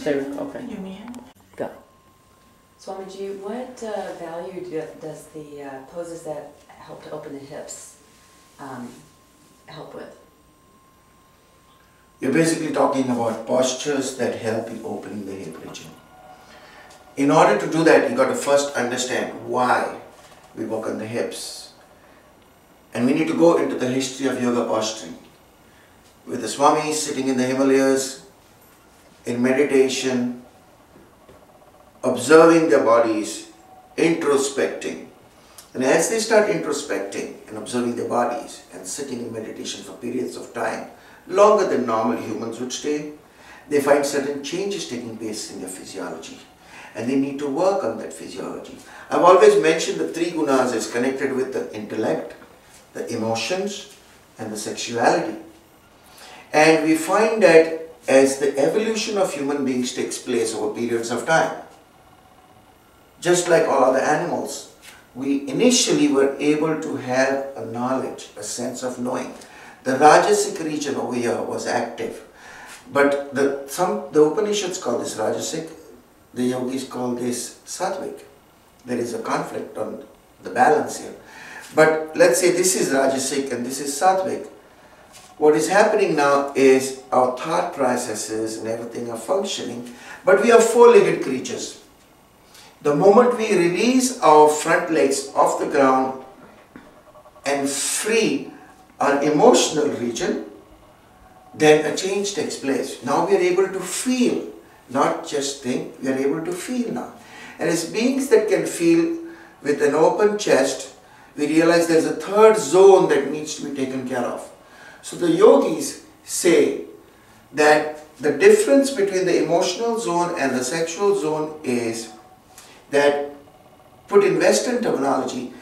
Okay. Go. Swamiji, what value does the poses that help to open the hips help with? You're basically talking about postures that help in opening the hip region. In order to do that, you got to first understand why we work on the hips. And we need to go into the history of yoga posturing. With the Swamis sitting in the Himalayas, in meditation, observing their bodies, introspecting. And as they start introspecting and observing their bodies and sitting in meditation for periods of time, longer than normal humans would stay, they find certain changes taking place in their physiology. And they need to work on that physiology. I've always mentioned the three gunas as connected with the intellect, the emotions, and the sexuality. And we find that as the evolution of human beings takes place over periods of time, just like all other animals, we initially were able to have a knowledge, a sense of knowing. The Rajasic region over here was active. But the Upanishads call this Rajasic, the yogis call this Sattvic. There is a conflict on the balance here. But let's say this is Rajasic and this is Sattvic. What is happening now is our thought processes and everything are functioning, but we are four-legged creatures. The moment we release our front legs off the ground and free our emotional region, then a change takes place. Now we are able to feel, not just think, we are able to feel now. And as beings that can feel with an open chest, we realize there is a third zone that needs to be taken care of. So the yogis say that the difference between the emotional zone and the sexual zone is that, put in Western terminology,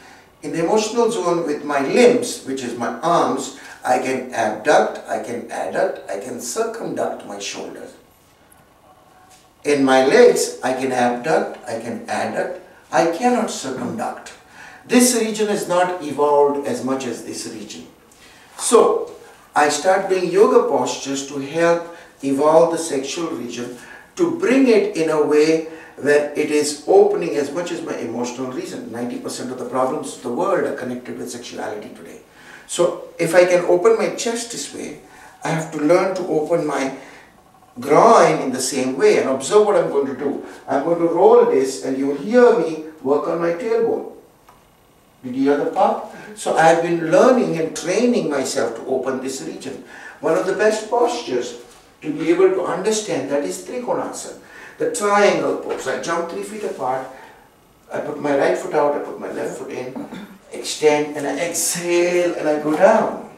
in the emotional zone with my limbs, which is my arms, I can abduct, I can adduct, I can circumduct my shoulders. In my legs, I can abduct, I can adduct, I cannot circumduct. This region is not evolved as much as this region. So, I start doing yoga postures to help evolve the sexual region, to bring it in a way where it is opening as much as my emotional region. 90% of the problems of the world are connected with sexuality today. So, if I can open my chest this way, I have to learn to open my groin in the same way, and observe what I'm going to do. I'm going to roll this and you will hear me work on my tailbone. Did you hear the part? So I've been learning and training myself to open this region. One of the best postures to be able to understand that is Trikonasana, the triangle pose. I jump 3 feet apart, I put my right foot out, I put my left foot in, extend and I exhale and I go down.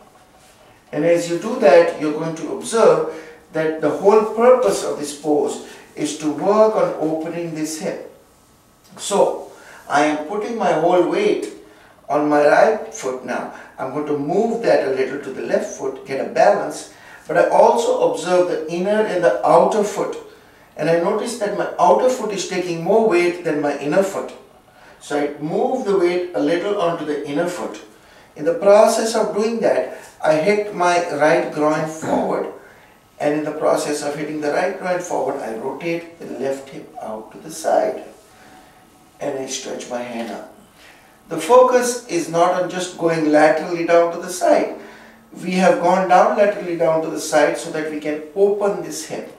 And as you do that, you're going to observe that the whole purpose of this pose is to work on opening this hip. So, I am putting my whole weight on my right foot now. I'm going to move that a little to the left foot, get a balance, but I also observe the inner and the outer foot. And I notice that my outer foot is taking more weight than my inner foot. So I move the weight a little onto the inner foot. In the process of doing that, I hit my right groin forward, and in the process of hitting the right groin forward, I rotate the left hip out to the side and I stretch my hand up. The focus is not on just going laterally down to the side. We have gone down laterally down to the side so that we can open this hip.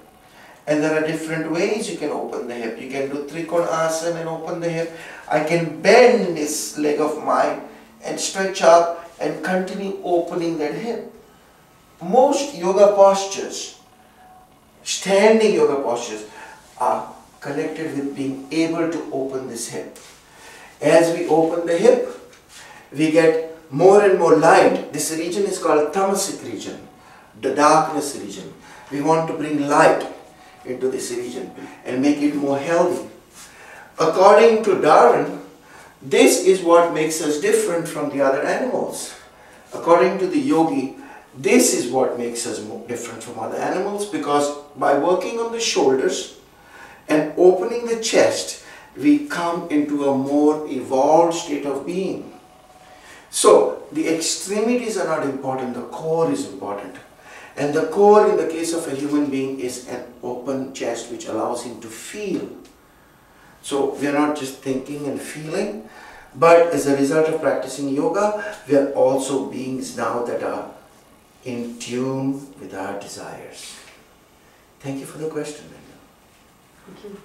And there are different ways you can open the hip. You can do Trikonasana and open the hip. I can bend this leg of mine and stretch up and continue opening that hip. Most yoga postures, standing yoga postures, are connected with being able to open this hip. As we open the hip, we get more and more light. This region is called tamasic region, the darkness region. We want to bring light into this region and make it more healthy. According to Darwin, this is what makes us different from the other animals. According to the yogi, this is what makes us different from other animals, because by working on the shoulders and opening the chest, we come into a more evolved state of being. So, the extremities are not important, the core is important. And the core in the case of a human being is an open chest which allows him to feel. So we are not just thinking and feeling, but as a result of practicing yoga, we are also beings now that are in tune with our desires. Thank you for the question, Linda. Thank you.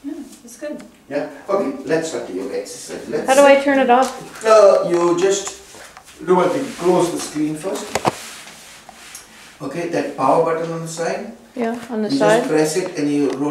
Yeah, that's good. Yeah? Okay, let's start the yoga exercise. How do I turn it off? You just do one thing, close the screen first. Okay, that power button on the side. Yeah, on the You side. just press it and you roll